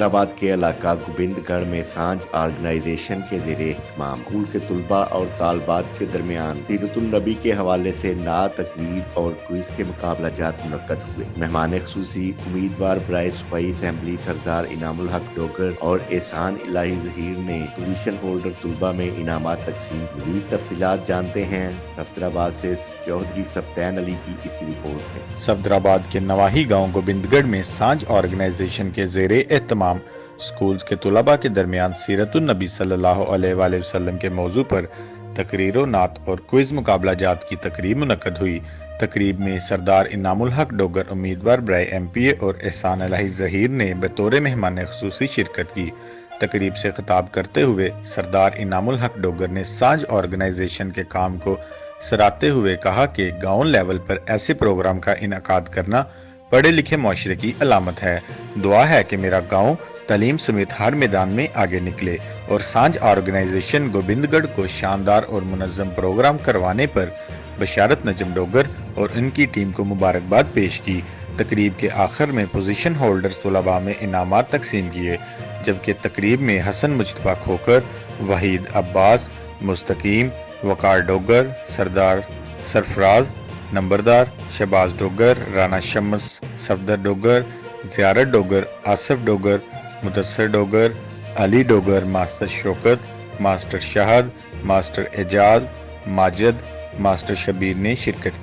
सफदराबाद के इलाका गोबिंदगढ़ में सांझ ऑर्गेनाइजेशन के ज़ेरे एहतमाम स्कूल के तुलबा और तालबात के दरमियान सीरतुन नबी के हवाले से नात तकरीर और क्विज के मुकाबला जात मुनक्कद हुए। मेहमान खुसूसी उम्मीदवार बराए सूबाई असेंबली सरदार इनामुल हक डोगर और एहसान इलाही जहीर ने पोजीशन होल्डर तुलबा में इनामात तकसीम। मज़ीद तफसीलात जानते हैं सफदराबाद से चौधरी सब्तैन अली की इस रिपोर्ट में। सफदराबाद के नवाही गांव गोबिंदगढ़ में सांझ ऑर्गेनाइजेशन के ज़ेरे एहतमाम स्कूल्स के तुलबा के दरमियान सीरतुन नबी सल्लल्लाहु अलैहि वसल्लम के मौजू पर तकरीर नात और क्विज मुकाबला जात की तकरीब मुनक्कद हुई। तकरीब में सरदार इनामुल हक डोगर उम्मीदवार बराए MPA और एहसान इलाही जहीर ने बतौर मेहमान खुसूसी शिरकत की। तकरीब से खिताब करते हुए सरदार इनामुल हक डोगर ने सांझ ऑर्गेनाइजेशन के काम को सराहते हुए कहा कि गांव लेवल पर ऐसे प्रोग्राम का इनकाद करना पढ़े लिखे मुआशरे की अलामत है। दुआ है कि मेरा गांव तालीम समेत हर मैदान में आगे निकले और सांझ ऑर्गेनाइजेशन गोबिंदगढ़ को शानदार और मुनज़्ज़म प्रोग्राम करवाने पर बशारत नजम डोगर और उनकी टीम को मुबारकबाद पेश की। तकरीब के आखिर में पोजीशन होल्डर्स तुलबा में इनामात तकसीम किए, जबकि तकरीब में हसन मुजतबा खोकर, वहीद अब्बास, मुस्तकीम, वकार डोगर, सरदार सरफराज नंबरदार, Shahbaz Dogar, Rana Shams, Safdar Dogar, Ziyarat Dogar, Asif Dogar, Mudassar Dogar, Ali Dogar, master Shaukat, master Shahid, master Ejaz, Majid, master Shabbir ने शिरकत की।